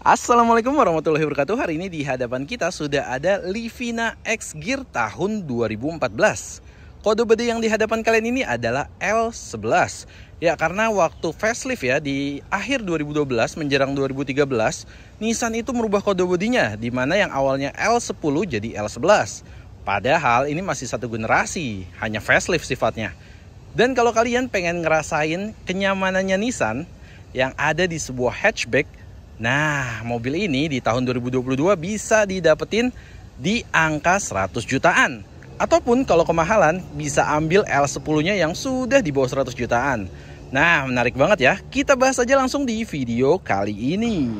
Assalamualaikum warahmatullahi wabarakatuh. Hari ini di hadapan kita sudah ada Livina X Gear tahun 2014. Kode bodi yang di hadapan kalian ini adalah L11. Ya, karena waktu facelift ya di akhir 2012 menjelang 2013, Nissan itu merubah kode bodinya, di mana yang awalnya L10 jadi L11. Padahal ini masih satu generasi, hanya facelift sifatnya. Dan kalau kalian pengen ngerasain kenyamanannya Nissan yang ada di sebuah hatchback, nah, mobil ini di tahun 2022 bisa didapetin di angka 100 jutaan. Ataupun kalau kemahalan bisa ambil L10-nya yang sudah di bawah 100 jutaan. Nah, menarik banget ya. Kita bahas aja langsung di video kali ini.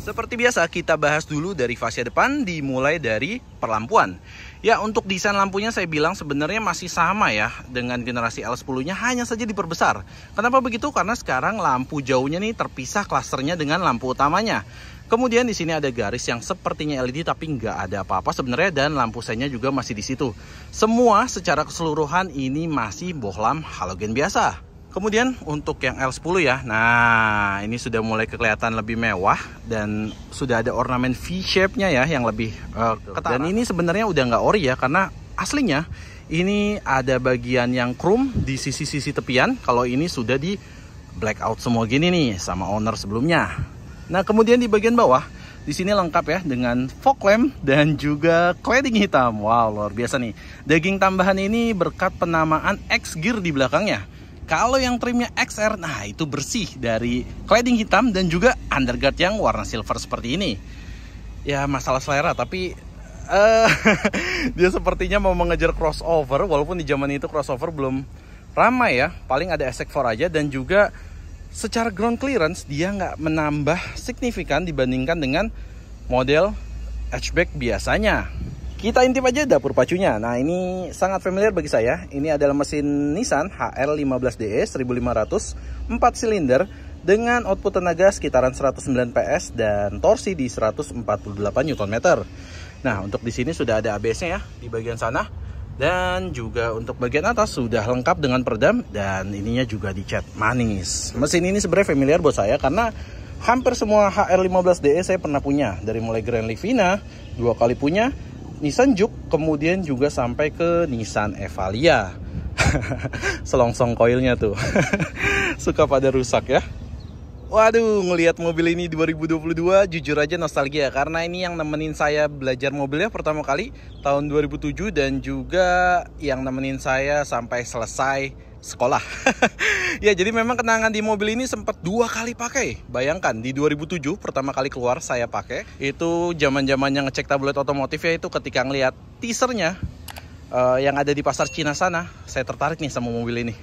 Seperti biasa, kita bahas dulu dari fascia depan, dimulai dari perlampuan. Ya, untuk desain lampunya saya bilang sebenarnya masih sama ya dengan generasi L10-nya, hanya saja diperbesar. Kenapa begitu? Karena sekarang lampu jauhnya nih terpisah klasternya dengan lampu utamanya. Kemudian di sini ada garis yang sepertinya LED tapi nggak ada apa-apa sebenarnya, dan lampu senya juga masih di situ. Semua secara keseluruhan ini masih bohlam halogen biasa. Kemudian untuk yang L10 ya, nah ini sudah mulai kelihatan lebih mewah dan sudah ada ornamen V-shape-nya ya yang lebih ketara. Dan ini sebenarnya udah nggak ori ya, karena aslinya ini ada bagian yang chrome di sisi-sisi tepian. Kalau ini sudah di blackout semua gini nih sama owner sebelumnya. Nah, kemudian di bagian bawah di sini lengkap ya dengan fog lamp dan juga cladding hitam. Wow, luar biasa nih. Daging tambahan ini berkat penamaan X Gear di belakangnya. Kalau yang trimnya XR, nah itu bersih dari cladding hitam dan juga underguard yang warna silver seperti ini. Ya masalah selera, tapi dia sepertinya mau mengejar crossover, walaupun di zaman itu crossover belum ramai ya. Paling ada SX4 aja, dan juga secara ground clearance dia nggak menambah signifikan dibandingkan dengan model hatchback biasanya. Kita intip aja dapur pacunya. Nah, ini sangat familiar bagi saya. Ini adalah mesin Nissan HR15DE 1500 4 silinder dengan output tenaga sekitaran 109 PS dan torsi di 148 Nm. Nah, untuk di sini sudah ada ABS-nya ya di bagian sana, dan juga untuk bagian atas sudah lengkap dengan peredam, dan ininya juga dicat manis. Mesin ini sebenarnya familiar buat saya karena hampir semua HR15DE saya pernah punya, dari mulai Grand Livina 2 kali punya, Nissan Juke, kemudian juga sampai ke Nissan Evalia. Selongsong koilnya tuh suka pada rusak ya. Waduh, ngelihat mobil ini 2022 jujur aja nostalgia, karena ini yang nemenin saya belajar mobilnya pertama kali tahun 2007, dan juga yang nemenin saya sampai selesai sekolah. Ya, jadi memang kenangan di mobil ini sempat 2 kali pakai. Bayangkan, di 2007 pertama kali keluar saya pakai. Itu zaman-zamannya ngecek tabloid otomotif ya, itu ketika ngelihat teasernya yang ada di pasar Cina sana, saya tertarik nih sama mobil ini.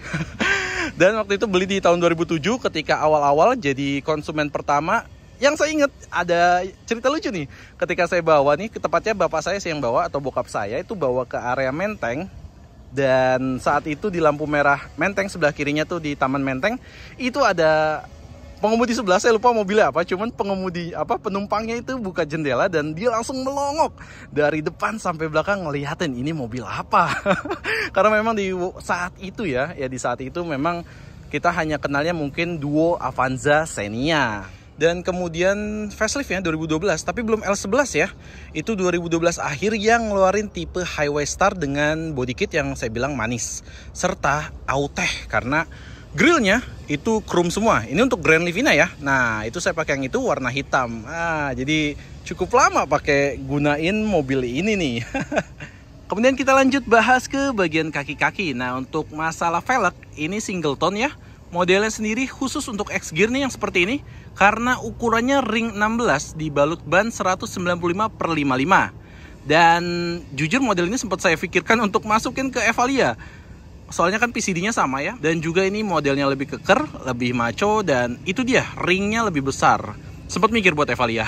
Dan waktu itu beli di tahun 2007 ketika awal-awal jadi konsumen pertama. Yang saya ingat ada cerita lucu nih. Ketika saya bawa nih, tepatnya bapak saya sih yang bawa, atau bokap saya itu bawa ke area Menteng. Dan saat itu di lampu merah Menteng, sebelah kirinya tuh di Taman Menteng, itu ada pengemudi sebelah, saya lupa mobilnya apa, cuman penumpangnya itu buka jendela dan dia langsung melongok dari depan sampai belakang ngeliatin ini mobil apa. Karena memang di saat itu ya di saat itu memang kita hanya kenalnya mungkin duo Avanza Xenia. Dan kemudian facelift ya 2012, tapi belum L11 ya. Itu 2012 akhir yang ngeluarin tipe Highway Star dengan body kit yang saya bilang manis, serta Autech karena grillnya itu chrome semua. Ini untuk Grand Livina ya. Nah, itu saya pakai yang itu warna hitam. Jadi cukup lama pakai gunain mobil ini nih. Kemudian kita lanjut bahas ke bagian kaki-kaki. Nah, untuk masalah velg, ini singleton ya. Modelnya sendiri khusus untuk X-Gear nih yang seperti ini. Karena ukurannya ring 16 dibalut ban 195/55. Dan jujur model ini sempat saya pikirkan untuk masukin ke Evalia. Soalnya kan PCD-nya sama ya. Dan juga ini modelnya lebih keker, lebih maco. Dan itu dia, ringnya lebih besar. Sempat mikir buat Evalia.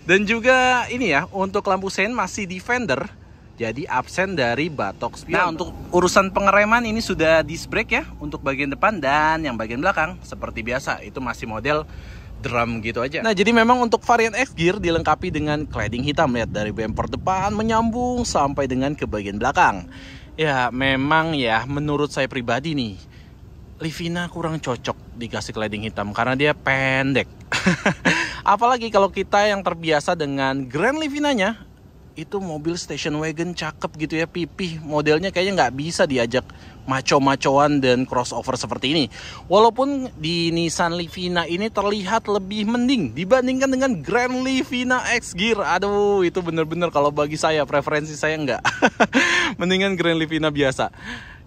Dan juga ini ya, untuk lampu sein masih di fender. Jadi absen dari batok spion. Nah, untuk urusan pengereman ini sudah disc brake ya untuk bagian depan, dan yang bagian belakang seperti biasa itu masih model drum gitu aja. Nah, jadi memang untuk varian X-Gear dilengkapi dengan cladding hitam, lihat dari bumper depan menyambung sampai dengan ke bagian belakang. Ya, memang ya menurut saya pribadi nih, Livina kurang cocok dikasih cladding hitam karena dia pendek. Apalagi kalau kita yang terbiasa dengan Grand Livinanya, itu mobil station wagon cakep gitu ya, pipih, modelnya kayaknya nggak bisa diajak maco-macoan dan crossover seperti ini. Walaupun di Nissan Livina ini terlihat lebih mending dibandingkan dengan Grand Livina X-Gear. Aduh, itu bener-bener kalau bagi saya, preferensi saya nggak. Mendingan Grand Livina biasa.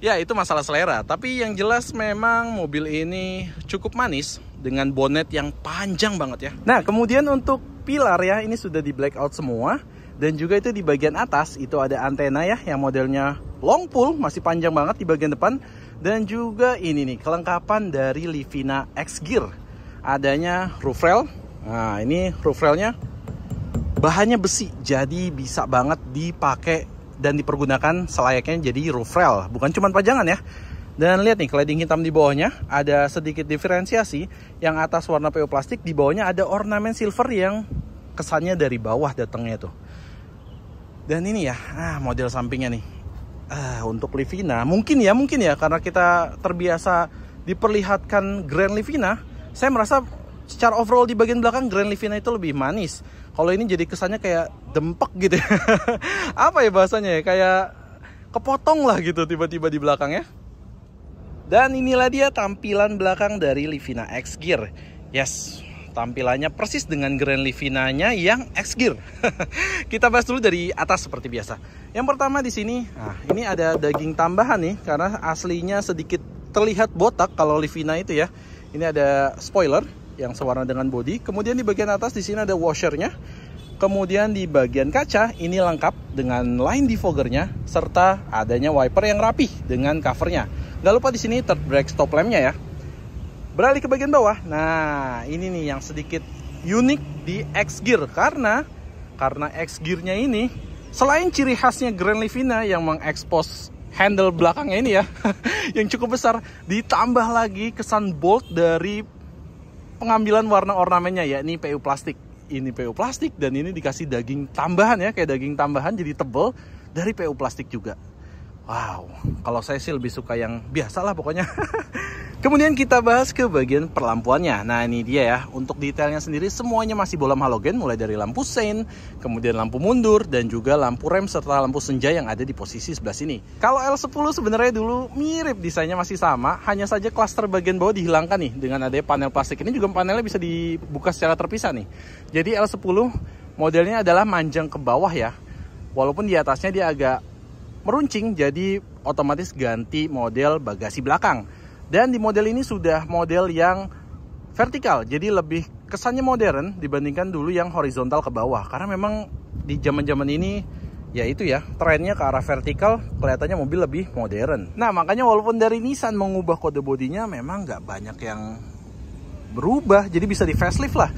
Ya, itu masalah selera. Tapi yang jelas memang mobil ini cukup manis dengan bonet yang panjang banget ya. Nah, kemudian untuk pilar ya, ini sudah di blackout semua. Dan juga itu di bagian atas itu ada antena ya yang modelnya long pull, masih panjang banget di bagian depan. Dan juga ini nih kelengkapan dari Livina X-Gear. Adanya roof rail. Nah, ini roof railnya bahannya besi, jadi bisa banget dipakai dan dipergunakan selayaknya jadi roof rail, bukan cuma pajangan ya. Dan lihat nih cladding hitam di bawahnya, ada sedikit diferensiasi. Yang atas warna PU plastik, di bawahnya ada ornamen silver yang kesannya dari bawah datangnya tuh. Dan ini ya, model sampingnya nih. Untuk Livina, mungkin ya karena kita terbiasa diperlihatkan Grand Livina, saya merasa secara overall di bagian belakang Grand Livina itu lebih manis. Kalau ini jadi kesannya kayak dempek gitu ya. Apa ya bahasanya ya, kayak kepotong lah gitu tiba-tiba di belakang ya. Dan inilah dia tampilan belakang dari Livina X-Gear. Yes, tampilannya persis dengan Grand Livinanya yang X-Gear. Kita bahas dulu dari atas seperti biasa. Yang pertama di sini, ini ada daging tambahan nih karena aslinya sedikit terlihat botak kalau Livina itu ya. Ini ada spoiler yang sewarna dengan bodi. Kemudian di bagian atas di sini ada washernya. Kemudian di bagian kaca ini lengkap dengan line defoggernya serta adanya wiper yang rapih dengan covernya. Gak lupa di sini third brake stop lampnya ya. Beralih ke bagian bawah. Nah, ini nih yang sedikit unik di X-Gear karena X-Gear-nya ini selain ciri khasnya Grand Livina yang mengekspos handle belakangnya ini ya yang cukup besar, ditambah lagi kesan bold dari pengambilan warna ornamennya yakni PU plastik. Ini PU plastik dan ini dikasih daging tambahan ya, kayak daging tambahan jadi tebel dari PU plastik juga. Wow, kalau saya sih lebih suka yang biasa lah pokoknya. Kemudian kita bahas ke bagian perlampuannya. Nah, ini dia ya. Untuk detailnya sendiri semuanya masih bolam halogen, mulai dari lampu sein, kemudian lampu mundur, dan juga lampu rem serta lampu senja yang ada di posisi sebelah sini. Kalau L10 sebenarnya dulu mirip, desainnya masih sama, hanya saja klaster bagian bawah dihilangkan nih dengan adanya panel plastik. Ini juga panelnya bisa dibuka secara terpisah nih. Jadi L10 modelnya adalah manjang ke bawah ya. Walaupun di atasnya dia agak meruncing, jadi otomatis ganti model bagasi belakang. Dan di model ini sudah model yang vertikal, jadi lebih kesannya modern dibandingkan dulu yang horizontal ke bawah. Karena memang di zaman-zaman ini ya itu ya, trennya ke arah vertikal, kelihatannya mobil lebih modern. Nah, makanya walaupun dari Nissan mengubah kode bodinya, memang nggak banyak yang berubah, jadi bisa di facelift lah.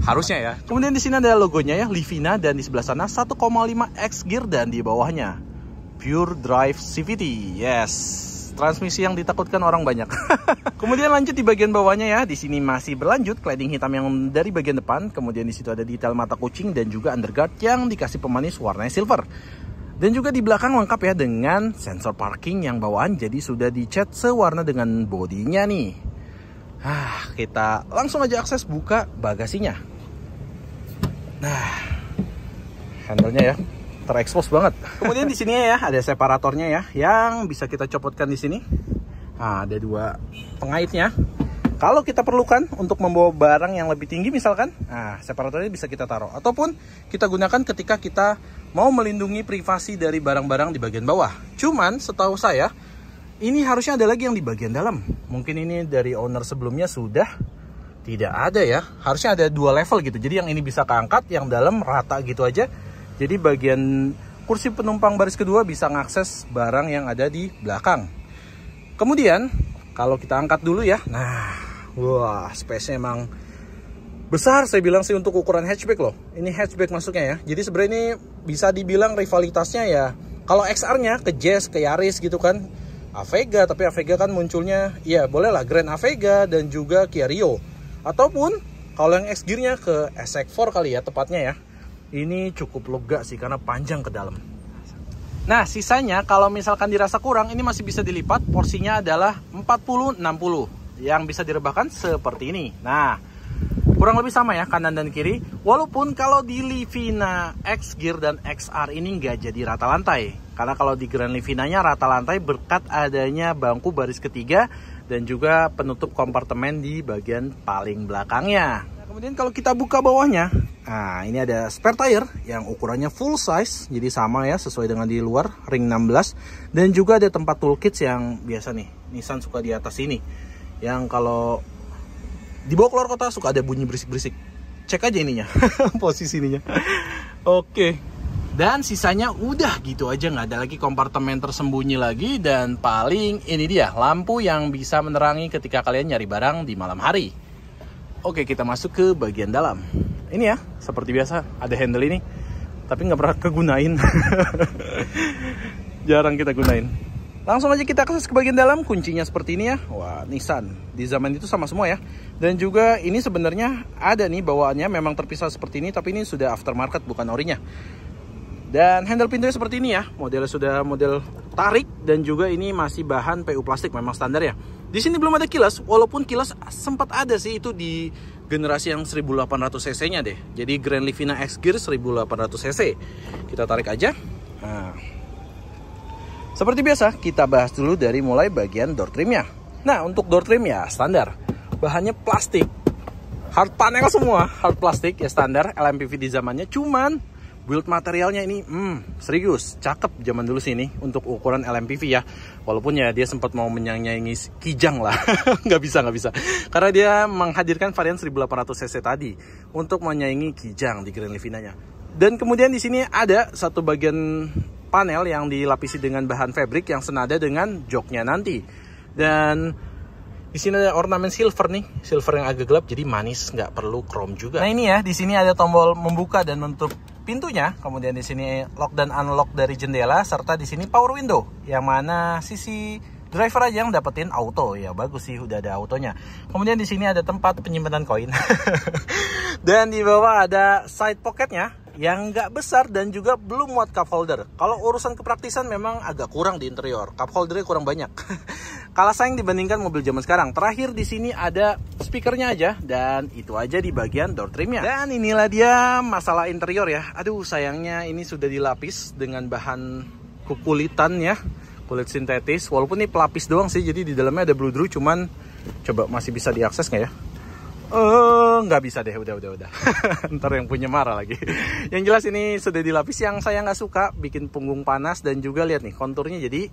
Harusnya ya. Kemudian di sini ada logonya ya, Livina, dan di sebelah sana 1,5 X-Gear dan di bawahnya Pure Drive CVT. Yes. Transmisi yang ditakutkan orang banyak. Kemudian lanjut di bagian bawahnya ya. Di sini masih berlanjut cladding hitam yang dari bagian depan. Kemudian di situ ada detail mata kucing dan juga underguard yang dikasih pemanis warnanya silver. Dan juga di belakang lengkap ya dengan sensor parking yang bawaan, jadi sudah dicat sewarna dengan bodinya nih. Kita langsung aja akses buka bagasinya. Nah, handle-nya ya terekspos banget. Kemudian di sini ya ada separatornya ya yang bisa kita copotkan di sini. Nah, ada dua pengaitnya. Kalau kita perlukan untuk membawa barang yang lebih tinggi misalkan, separatornya bisa kita taruh ataupun kita gunakan ketika kita mau melindungi privasi dari barang-barang di bagian bawah. Cuman setahu saya ini harusnya ada lagi yang di bagian dalam. Mungkin ini dari owner sebelumnya sudah tidak ada ya. Harusnya ada 2 level gitu. Jadi yang ini bisa keangkat, yang dalam rata gitu aja. Jadi bagian kursi penumpang baris kedua bisa mengakses barang yang ada di belakang. Kemudian kalau kita angkat dulu ya. Nah, wah, space-nya emang besar saya bilang sih untuk ukuran hatchback loh. Ini hatchback masuknya ya. Jadi sebenarnya ini bisa dibilang rivalitasnya ya. Kalau XR-nya ke Jazz, ke Yaris gitu kan. Avega, tapi Avega kan munculnya ya bolehlah Grand Avega dan juga Kia Rio. Ataupun kalau yang X Gear-nya ke SX4 kali ya tepatnya ya. Ini cukup lega sih karena panjang ke dalam. Nah, sisanya kalau misalkan dirasa kurang ini masih bisa dilipat. Porsinya adalah 40-60 yang bisa direbahkan seperti ini. Nah, kurang lebih sama ya kanan dan kiri. Walaupun kalau di Livina X Gear dan XR ini nggak jadi rata lantai. Karena kalau di Grand Livina-nya rata lantai berkat adanya bangku baris ketiga dan juga penutup kompartemen di bagian paling belakangnya. Nah, kemudian kalau kita buka bawahnya, nah ini ada spare tire yang ukurannya full size. Jadi sama ya sesuai dengan di luar, ring 16. Dan juga ada tempat toolkits yang biasa nih, Nissan suka di atas ini. Yang kalau dibawa keluar kota suka ada bunyi berisik-berisik. Cek aja ininya, posisi ininya. Oke. Dan sisanya udah gitu aja, nggak ada lagi kompartemen tersembunyi lagi. Dan paling ini dia, lampu yang bisa menerangi ketika kalian nyari barang di malam hari. Oke, kita masuk ke bagian dalam. Ini ya, seperti biasa ada handle ini. Tapi nggak pernah kegunain. Jarang kita gunain. Langsung aja kita akses ke bagian dalam. Kuncinya seperti ini ya. Wah, Nissan. Di zaman itu sama semua ya. Dan juga ini sebenarnya ada nih bawaannya memang terpisah seperti ini. Tapi ini sudah aftermarket, bukan orinya. Dan handle pintunya seperti ini ya. Modelnya sudah model tarik. Dan juga ini masih bahan PU plastik, memang standar ya. Di sini belum ada kilas. Walaupun kilas sempat ada sih, itu di generasi yang 1800 cc nya deh. Jadi Grand Livina X Gear 1800 cc. Kita tarik aja. Nah, seperti biasa, kita bahas dulu dari mulai bagian door trimnya. Nah, untuk door trim ya standar. Bahannya plastik. Hard panel semua, hard plastik ya standar LMPV di zamannya. Cuman build materialnya ini serius, cakep zaman dulu sih ini untuk ukuran LMPV ya. Walaupun ya dia sempat mau menyaingi Kijang lah. nggak bisa. Karena dia menghadirkan varian 1800 cc tadi untuk menyaingi Kijang di Grand Livina-nya. Dan kemudian di sini ada satu bagian panel yang dilapisi dengan bahan fabric yang senada dengan joknya nanti. Dan di sini ada ornamen silver nih, silver yang agak gelap jadi manis, nggak perlu chrome juga. Nah ini ya, di sini ada tombol membuka dan menutup pintunya. Kemudian di sini lock dan unlock dari jendela, serta di sini power window yang mana sisi driver aja yang dapetin auto. Ya bagus sih udah ada autonya. Kemudian di sini ada tempat penyimpanan koin. Dan di bawah ada side pocketnya yang nggak besar dan juga belum muat cup holder. Kalau urusan kepraktisan memang agak kurang di interior. Cup holdernya kurang banyak. Kalah saing dibandingkan mobil zaman sekarang. Terakhir di sini ada speakernya aja dan itu aja di bagian door trimnya. Dan inilah dia masalah interior ya. Aduh sayangnya ini sudah dilapis dengan bahan kukulitan ya. Kulit sintetis. Walaupun ini pelapis doang sih. Jadi di dalamnya ada bludru. Cuman coba masih bisa diakses nggak ya? Nggak bisa deh, udah. Ntar yang punya marah lagi. Yang jelas ini sudah dilapis. Yang saya nggak suka, bikin punggung panas. Dan juga lihat nih, konturnya jadi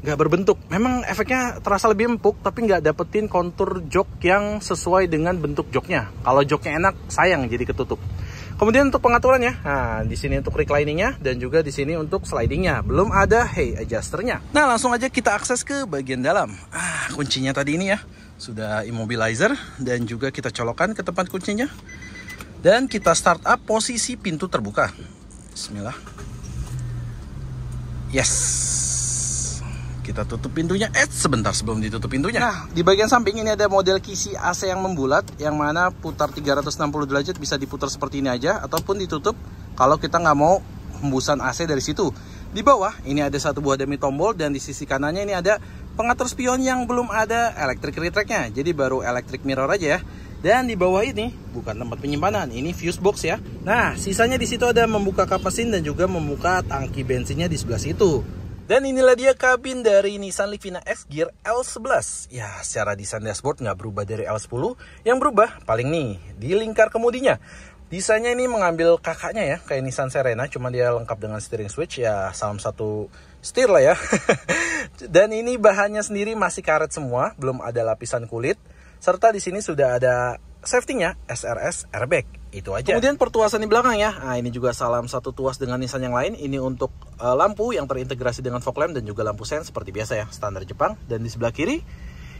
nggak berbentuk. Memang efeknya terasa lebih empuk, tapi nggak dapetin kontur jok yang sesuai dengan bentuk joknya. Kalau joknya enak, sayang jadi ketutup. Kemudian untuk pengaturannya, nah di sini untuk recliningnya dan juga di sini untuk slidingnya. Belum ada hay adjusternya. Nah langsung aja kita akses ke bagian dalam. Kuncinya tadi ini ya. Sudah immobilizer dan juga kita colokkan ke tempat kuncinya. Dan kita start up posisi pintu terbuka. Bismillah. Yes. Kita tutup pintunya. Sebentar sebelum ditutup pintunya. Nah, di bagian samping ini ada model kisi AC yang membulat. Yang mana putar 360 derajat bisa diputar seperti ini aja. Ataupun ditutup kalau kita nggak mau hembusan AC dari situ. Di bawah ini ada satu buah dummy tombol. Dan di sisi kanannya ini ada pengatur spion yang belum ada electric retract-nya. Jadi baru electric mirror aja ya. Dan di bawah ini bukan tempat penyimpanan, ini fuse box ya. Nah, sisanya di situ ada membuka kap mesin dan juga membuka tangki bensinnya di sebelah situ. Dan inilah dia kabin dari Nissan Livina X Gear L11. Ya, secara desain dashboard nggak berubah dari L10. Yang berubah paling nih di lingkar kemudinya. Desainnya ini mengambil kakaknya ya, kayak Nissan Serena, cuma dia lengkap dengan steering switch ya, salah satu setir lah ya. Dan ini bahannya sendiri masih karet semua, belum ada lapisan kulit. Serta di sini sudah ada safety-nya, SRS airbag. Itu aja. Kemudian pertuasan di belakang ya. Nah, ini juga salam satu tuas dengan Nissan yang lain. Ini untuk lampu yang terintegrasi dengan fog lamp dan juga lampu sen seperti biasa ya, standar Jepang. Dan di sebelah kiri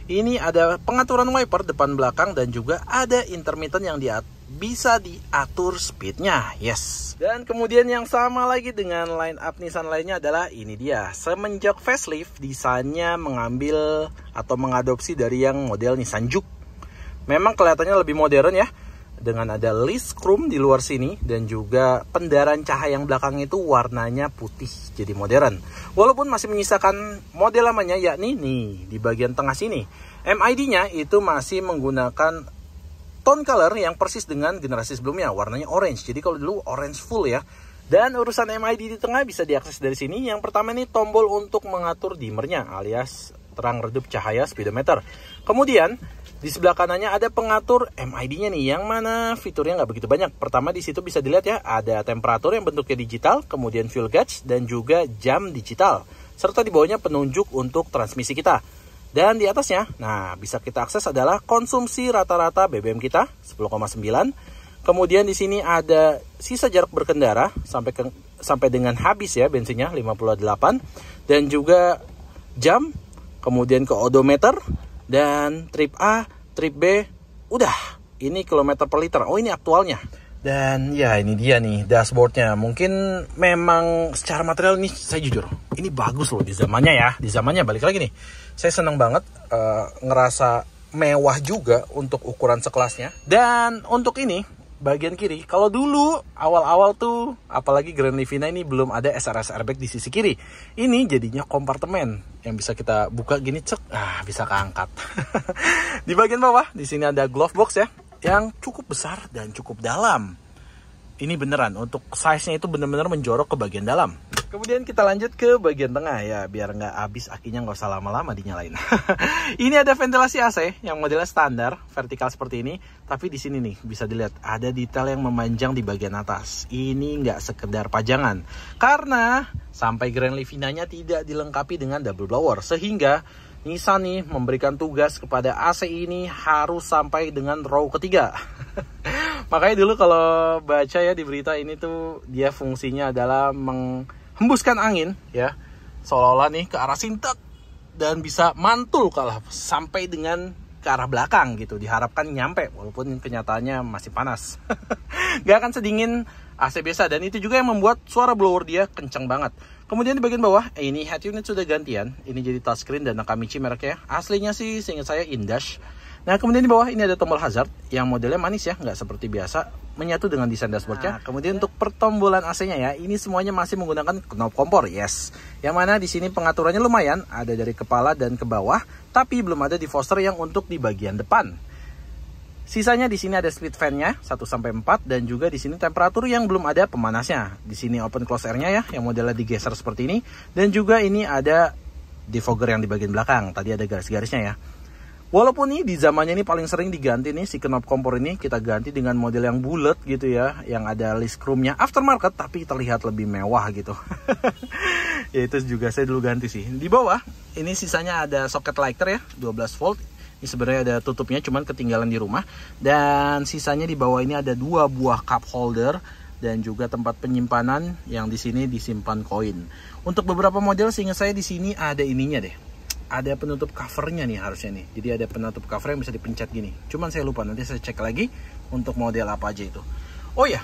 ini ada pengaturan wiper depan belakang dan juga ada intermittent yang bisa diatur speednya. Yes. Dan kemudian yang sama lagi dengan line up Nissan lainnya adalah ini dia. Semenjak facelift, desainnya mengambil atau mengadopsi dari yang model Nissan Juke. Memang kelihatannya lebih modern ya, dengan ada list chrome di luar sini dan juga pendaran cahaya yang belakang itu warnanya putih jadi modern. Walaupun masih menyisakan model lamanya, yakni nih di bagian tengah sini. MID-nya itu masih menggunakan tone color yang persis dengan generasi sebelumnya, warnanya orange. Jadi kalau dulu orange full ya. Dan urusan MID di tengah bisa diakses dari sini. Yang pertama ini tombol untuk mengatur dimmernya alias terang redup cahaya speedometer. Kemudian di sebelah kanannya ada pengatur MID-nya nih, yang mana fiturnya nggak begitu banyak. Pertama di situ bisa dilihat ya, ada temperatur yang bentuknya digital, kemudian fuel gauge dan juga jam digital. Serta di bawahnya penunjuk untuk transmisi kita. Dan di atasnya, nah bisa kita akses adalah konsumsi rata-rata BBM kita 10,9. Kemudian di sini ada sisa jarak berkendara sampai dengan habis ya bensinnya 58 dan juga jam, kemudian ke odometer dan trip A, trip B. Udah, ini kilometer per liter. Oh, ini aktualnya. Dan ya ini dia nih dashboardnya. Mungkin memang secara material ini saya jujur, ini bagus loh di zamannya ya. Di zamannya balik lagi nih. Saya senang banget ngerasa mewah juga untuk ukuran sekelasnya. Dan untuk ini bagian kiri, kalau dulu awal-awal tuh apalagi Grand Livina ini belum ada SRS airbag di sisi kiri. Ini jadinya kompartemen yang bisa kita buka gini cek, bisa keangkat. Di bagian bawah di sini ada glove box ya, yang cukup besar dan cukup dalam. Ini beneran untuk size-nya itu bener-bener menjorok ke bagian dalam. Kemudian kita lanjut ke bagian tengah ya, biar nggak habis akinya nggak usah lama-lama dinyalain. Ini ada ventilasi AC yang modelnya standar, vertikal seperti ini. Tapi di sini nih bisa dilihat ada detail yang memanjang di bagian atas. Ini nggak sekedar pajangan, karena sampai Grand Livina-nya tidak dilengkapi dengan double blower, sehingga Nissan nih memberikan tugas kepada AC ini harus sampai dengan row ketiga. Makanya dulu kalau baca ya di berita ini tuh dia fungsinya adalah menghembuskan angin ya, seolah-olah nih ke arah sintek dan bisa mantul kalah sampai dengan ke arah belakang gitu. Diharapkan nyampe walaupun kenyataannya masih panas. Gak akan sedingin AC biasa, dan itu juga yang membuat suara blower dia kenceng banget. Kemudian di bagian bawah, ini head unit sudah gantian. Ini jadi touchscreen dan Nakamichi mereknya. Aslinya sih seingat saya Indash. Nah kemudian di bawah ini ada tombol hazard yang modelnya manis ya, nggak seperti biasa, menyatu dengan desain dashboardnya. Kemudian untuk pertombolan AC-nya ya, ini semuanya masih menggunakan knob kompor, yes. Yang mana di sini pengaturannya lumayan, ada dari kepala dan ke bawah, tapi belum ada diffuser yang untuk di bagian depan. Sisanya di sini ada split fan-nya 1-4 dan juga di sini temperatur yang belum ada pemanasnya. Di sini open close air-nya ya, yang modelnya digeser seperti ini, dan juga ini ada defogger yang di bagian belakang. Tadi ada garis-garisnya ya. Walaupun nih di zamannya ini paling sering diganti nih si knob kompor ini, kita ganti dengan model yang bulat gitu ya, yang ada list chrome-nya aftermarket tapi terlihat lebih mewah gitu. Ya itu juga saya dulu ganti sih. Di bawah ini sisanya ada socket lighter ya, 12 volt. Ini sebenarnya ada tutupnya cuman ketinggalan di rumah. Dan sisanya di bawah ini ada 2 buah cup holder dan juga tempat penyimpanan yang di sini disimpan koin. Untuk beberapa model seingat saya di sini ada ininya deh. Ada penutup covernya nih harusnya nih. Jadi ada penutup cover yang bisa dipencet gini. Cuman saya lupa, nanti saya cek lagi untuk model apa aja itu. Oh ya,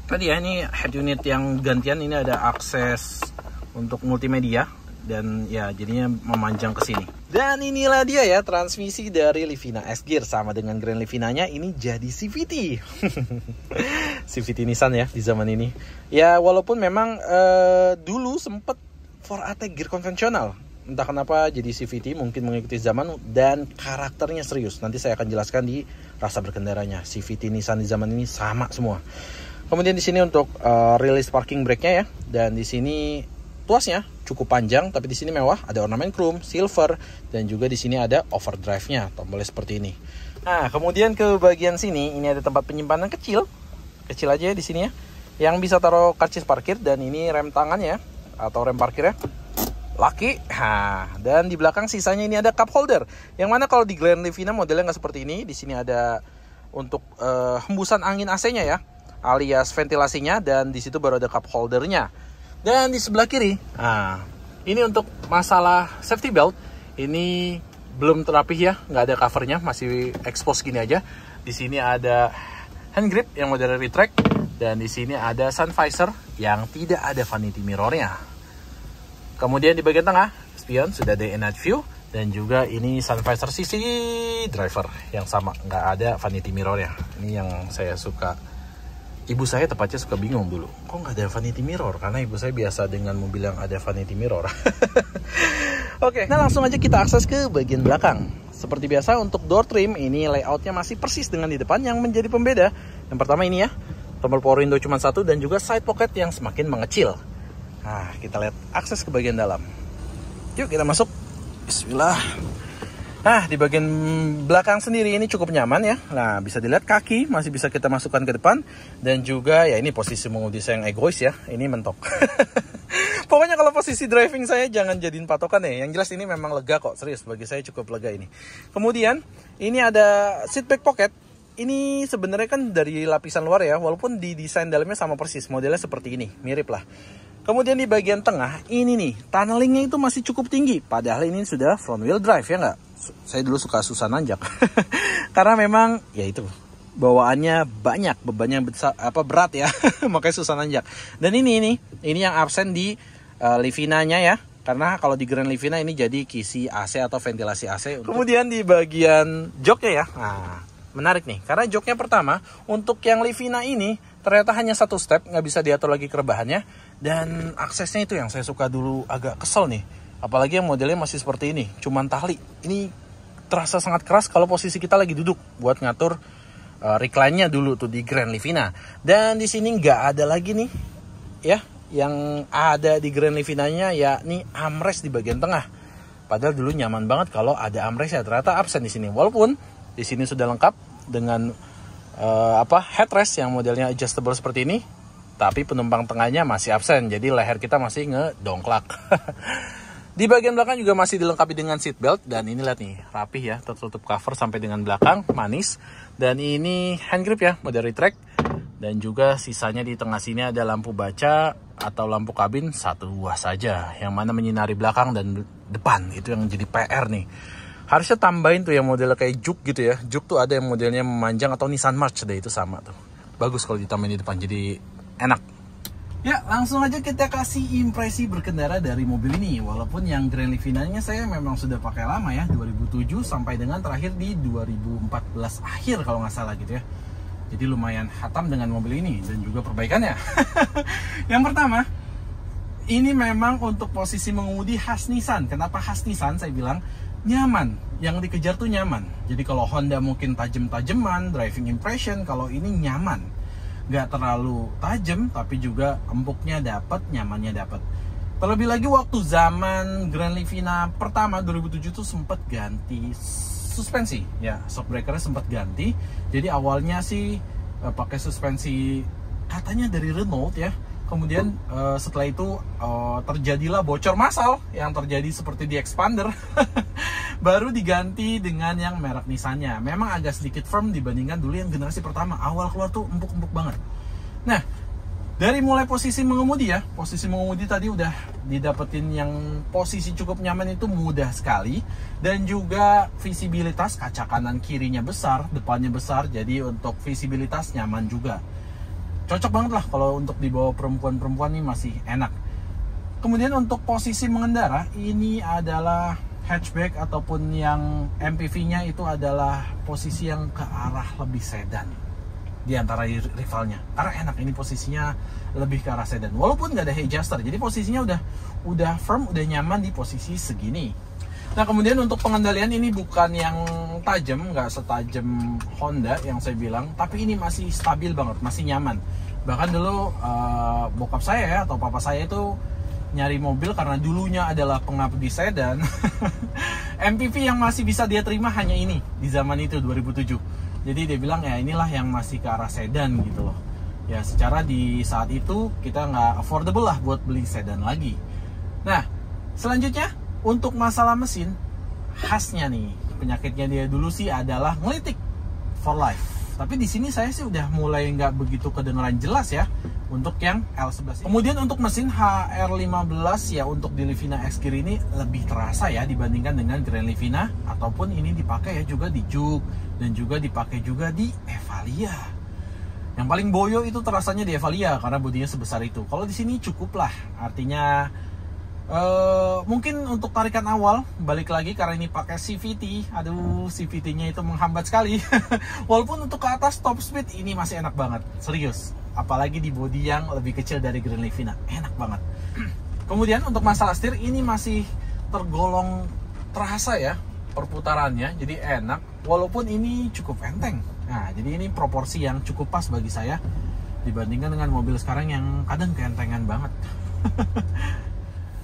tadi ya ini head unit yang gantian, ini ada akses untuk multimedia dan ya jadinya memanjang ke sini. Dan inilah dia ya transmisi dari Livina S-Gear, sama dengan Grand Livina-nya ini jadi CVT. CVT Nissan ya di zaman ini. Ya walaupun memang dulu sempet 4AT gear konvensional. Entah kenapa jadi CVT, mungkin mengikuti zaman dan karakternya serius. Nanti saya akan jelaskan di rasa berkendaranya. CVT Nissan di zaman ini sama semua. Kemudian di sini untuk release parking brake-nya ya. Dan di sini tuasnya cukup panjang, tapi di sini mewah. Ada ornamen chrome, silver, dan juga di sini ada overdrive-nya. Tombolnya seperti ini. Nah, kemudian ke bagian sini, ini ada tempat penyimpanan kecil. kecil aja ya di sini ya, yang bisa taruh karcis parkir, dan ini rem tangannya atau rem parkirnya. Laki. Nah, dan di belakang sisanya ini ada cup holder. Yang mana kalau di Grand Livina modelnya nggak seperti ini. Di sini ada untuk hembusan angin AC-nya ya, alias ventilasinya, dan di situ baru ada cup holdernya. Dan di sebelah kiri, nah, ini untuk masalah safety belt, ini belum terapih ya, nggak ada covernya, masih expose gini aja. Di sini ada hand grip yang model retract, dan di sini ada sun visor yang tidak ada vanity mirrornya. Kemudian di bagian tengah, spion sudah day and night view, dan juga ini sun visor sisi driver yang sama, nggak ada vanity mirrornya. Ini yang saya suka. Ibu saya tepatnya suka bingung dulu, kok nggak ada vanity mirror? Karena ibu saya biasa dengan mobil yang ada vanity mirror. Oke, nah langsung aja kita akses ke bagian belakang. Seperti biasa untuk door trim, ini layoutnya masih persis dengan di depan. Yang menjadi pembeda, yang pertama ini ya, tombol power window cuma satu, dan juga side pocket yang semakin mengecil. Nah, kita lihat akses ke bagian dalam. Yuk kita masuk. Bismillah. Nah, di bagian belakang sendiri ini cukup nyaman ya. Nah, bisa dilihat kaki masih bisa kita masukkan ke depan. Dan juga ya ini posisi mengemudi saya yang egois ya. Ini mentok. Pokoknya kalau posisi driving saya jangan jadiin patokan ya. Yang jelas ini memang lega kok. Serius, bagi saya cukup lega ini. Kemudian ini ada seat back pocket. Ini sebenarnya kan dari lapisan luar ya. Walaupun di desain dalamnya sama persis. Modelnya seperti ini. Mirip lah. Kemudian di bagian tengah, ini nih, tunnelingnya itu masih cukup tinggi. Padahal ini sudah front wheel drive ya nggak? Saya dulu suka susah nanjak. Karena memang, ya itu, bawaannya banyak, bebannya besar, berat ya. Makanya susah nanjak. Dan ini yang absen di Livinanya ya. Karena kalau di Grand Livina ini jadi kisi AC atau ventilasi AC. Kemudian di bagian joknya ya, nah, menarik nih. Karena joknya pertama, untuk yang Livina ini, ternyata hanya satu step, nggak bisa diatur lagi kerebahannya. Dan aksesnya itu yang saya suka dulu, agak kesel nih. Apalagi yang modelnya masih seperti ini, cuman tali. Ini terasa sangat keras kalau posisi kita lagi duduk buat ngatur recline-nya dulu tuh di Grand Livina. Dan di sini nggak ada lagi nih, ya, yang ada di Grand Livinanya yakni armrest di bagian tengah. Padahal dulu nyaman banget kalau ada armrest ya, ternyata absen di sini. Walaupun di sini sudah lengkap dengan headrest yang modelnya adjustable seperti ini, tapi penumpang tengahnya masih absen, jadi leher kita masih ngedongklak. Di bagian belakang juga masih dilengkapi dengan seat belt, dan ini lihat nih, rapih ya, tertutup cover sampai dengan belakang, manis. Dan ini hand grip ya, model retract, dan juga sisanya di tengah sini ada lampu baca atau lampu kabin satu buah saja, yang mana menyinari belakang dan depan. Itu yang jadi PR nih. Harusnya tambahin tuh yang modelnya kayak Juke gitu ya. Juke tuh ada yang modelnya memanjang, atau Nissan March deh, itu sama tuh. Bagus kalau ditambahin di depan, jadi enak. Ya, langsung aja kita kasih impresi berkendara dari mobil ini. Walaupun yang Grand Livinanya saya memang sudah pakai lama ya, 2007 sampai dengan terakhir di 2014 akhir kalau nggak salah gitu ya. Jadi lumayan hatam dengan mobil ini dan juga perbaikannya. Yang pertama, ini memang untuk posisi mengemudi khas Nissan. Kenapa khas Nissan? Saya bilang nyaman. Yang dikejar tuh nyaman. Jadi kalau Honda mungkin tajem-tajeman, driving impression, kalau ini nyaman. Nggak terlalu tajam, tapi juga empuknya dapat, nyamannya dapat. Terlebih lagi waktu zaman Grand Livina pertama 2007 tuh sempat ganti suspensi, ya, shock breakernya sempat ganti. Jadi awalnya sih pakai suspensi katanya dari Renault ya. Kemudian setelah itu terjadilah bocor massal yang terjadi seperti di Expander. Baru diganti dengan yang merek Nissan-nya. Memang agak sedikit firm dibandingkan dulu yang generasi pertama. Awal keluar tuh empuk-empuk banget. Nah, dari mulai posisi mengemudi ya, posisi mengemudi tadi udah didapetin yang posisi cukup nyaman itu mudah sekali. Dan juga visibilitas, kaca kanan kirinya besar, depannya besar. Jadi untuk visibilitas nyaman juga. Cocok banget lah kalau untuk dibawa perempuan-perempuan ini masih enak. Kemudian untuk posisi mengendara, ini adalah hatchback ataupun yang MPV-nya itu adalah posisi yang ke arah lebih sedan di antara rivalnya. Karena enak, ini posisinya lebih ke arah sedan. Walaupun nggak ada adjuster, jadi posisinya udah firm, udah nyaman di posisi segini. Nah, kemudian untuk pengendalian ini bukan yang tajam, nggak setajam Honda yang saya bilang, tapi ini masih stabil banget, masih nyaman. Bahkan dulu bokap saya ya, atau papa saya itu nyari mobil karena dulunya adalah pengabdi sedan. MPV yang masih bisa dia terima hanya ini di zaman itu 2007. Jadi dia bilang ya inilah yang masih ke arah sedan gitu loh. Ya secara di saat itu kita nggak affordable lah buat beli sedan lagi. Nah selanjutnya untuk masalah mesin, khasnya nih penyakitnya dia dulu sih adalah ngelitik for life. Tapi di sini saya sih udah mulai nggak begitu kedengeran jelas ya untuk yang L11 ini. Kemudian untuk mesin HR15 ya untuk di Livina X Gear ini lebih terasa ya dibandingkan dengan Grand Livina, ataupun ini dipakai ya juga di Juke dan juga dipakai juga di Evalia. Yang paling boyo itu terasanya di Evalia karena bodinya sebesar itu. Kalau di sini cukup lah, artinya mungkin untuk tarikan awal balik lagi karena ini pakai CVT. Aduh, CVT-nya itu menghambat sekali. Walaupun untuk ke atas top speed ini masih enak banget, serius. Apalagi di bodi yang lebih kecil dari Grand Livina, enak banget. Kemudian untuk masalah setir ini masih tergolong terasa ya perputarannya, jadi enak. Walaupun ini cukup enteng. Nah, jadi ini proporsi yang cukup pas bagi saya dibandingkan dengan mobil sekarang yang kadang keentengan banget.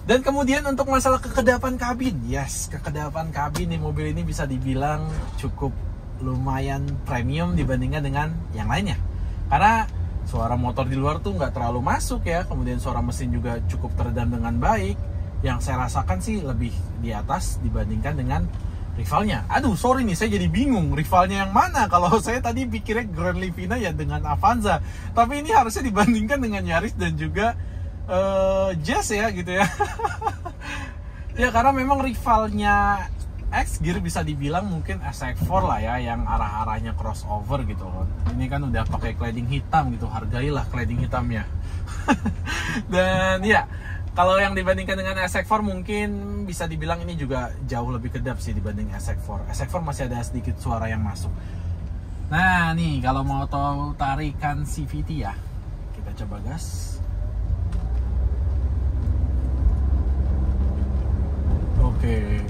Dan kemudian untuk masalah kekedapan kabin, yes, kekedapan kabin di mobil ini bisa dibilang cukup lumayan premium dibandingkan dengan yang lainnya. Karena suara motor di luar tuh nggak terlalu masuk ya, kemudian suara mesin juga cukup teredam dengan baik. Yang saya rasakan sih lebih di atas dibandingkan dengan rivalnya. Aduh, sorry nih, saya jadi bingung rivalnya yang mana. Kalau saya tadi pikirnya Grand Livina ya dengan Avanza, tapi ini harusnya dibandingkan dengan Yaris dan juga Jazz ya gitu ya. Ya karena memang rivalnya X Gear bisa dibilang mungkin SX4 lah ya, yang arah-arahnya crossover gitu. Ini kan udah pakai cladding hitam gitu, hargailah cladding hitamnya. Dan ya kalau yang dibandingkan dengan SX4 mungkin bisa dibilang ini juga jauh lebih kedap sih dibanding SX4. SX4 masih ada sedikit suara yang masuk. Nah nih kalau mau tahu tarikan CVT ya, kita coba gas. Oke.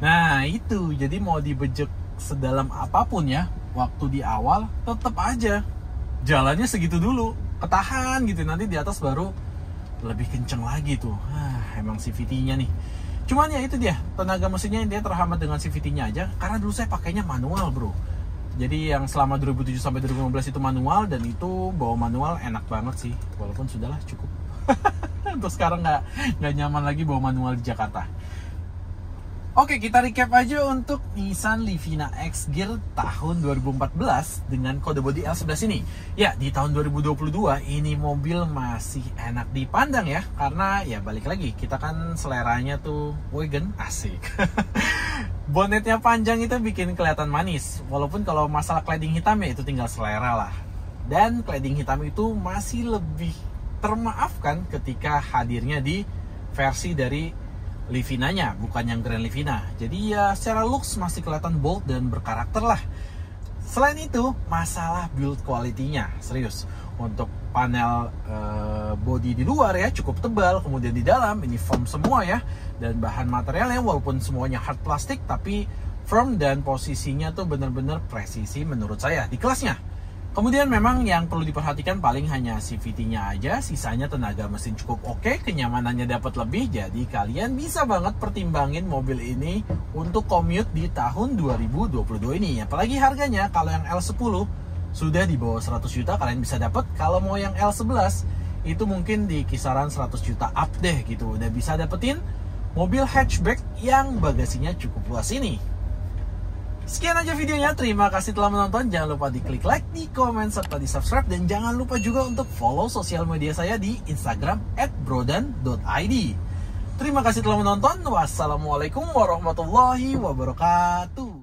Nah itu jadi mau dibejek sedalam apapun ya, waktu di awal tetap aja jalannya segitu dulu, ketahan gitu, nanti di atas baru lebih kenceng lagi tuh. Emang CVT-nya nih. Cuman ya itu dia, tenaga mesinnya dia terhambat dengan CVT-nya aja. Karena dulu saya pakainya manual bro. Jadi yang selama 2007 sampai 2015 itu manual, dan itu bawa manual enak banget sih. Walaupun sudahlah cukup. Untuk sekarang nggak nyaman lagi bawa manual di Jakarta. Oke, kita recap aja untuk Nissan Livina X Gear tahun 2014 dengan kode bodi L11 ini. Ya, di tahun 2022 ini mobil masih enak dipandang ya, karena ya balik lagi, kita kan seleranya tuh wagon, asik. Bonetnya panjang itu bikin kelihatan manis, walaupun kalau masalah cladding hitam ya itu tinggal selera lah. Dan cladding hitam itu masih lebih termaafkan ketika hadirnya di versi dari Livinanya, bukan yang Grand Livina. Jadi ya secara looks masih kelihatan bold dan berkarakter lah. Selain itu, masalah build quality-nya, serius. Untuk panel body di luar ya cukup tebal, kemudian di dalam ini foam semua ya. Dan bahan materialnya walaupun semuanya hard plastik, tapi firm dan posisinya tuh bener-bener presisi menurut saya di kelasnya. Kemudian memang yang perlu diperhatikan paling hanya CVT-nya aja, sisanya tenaga mesin cukup oke, kenyamanannya dapat lebih, jadi kalian bisa banget pertimbangin mobil ini untuk commute di tahun 2022 ini. Apalagi harganya, kalau yang L10 sudah di bawah 100 juta kalian bisa dapat, kalau mau yang L11 itu mungkin di kisaran 100 juta up deh gitu, udah bisa dapetin mobil hatchback yang bagasinya cukup luas ini. Sekian aja videonya, terima kasih telah menonton. Jangan lupa di klik like, di komen, serta di subscribe. Dan jangan lupa juga untuk follow sosial media saya di Instagram @brodan.id. Terima kasih telah menonton. Wassalamualaikum warahmatullahi wabarakatuh.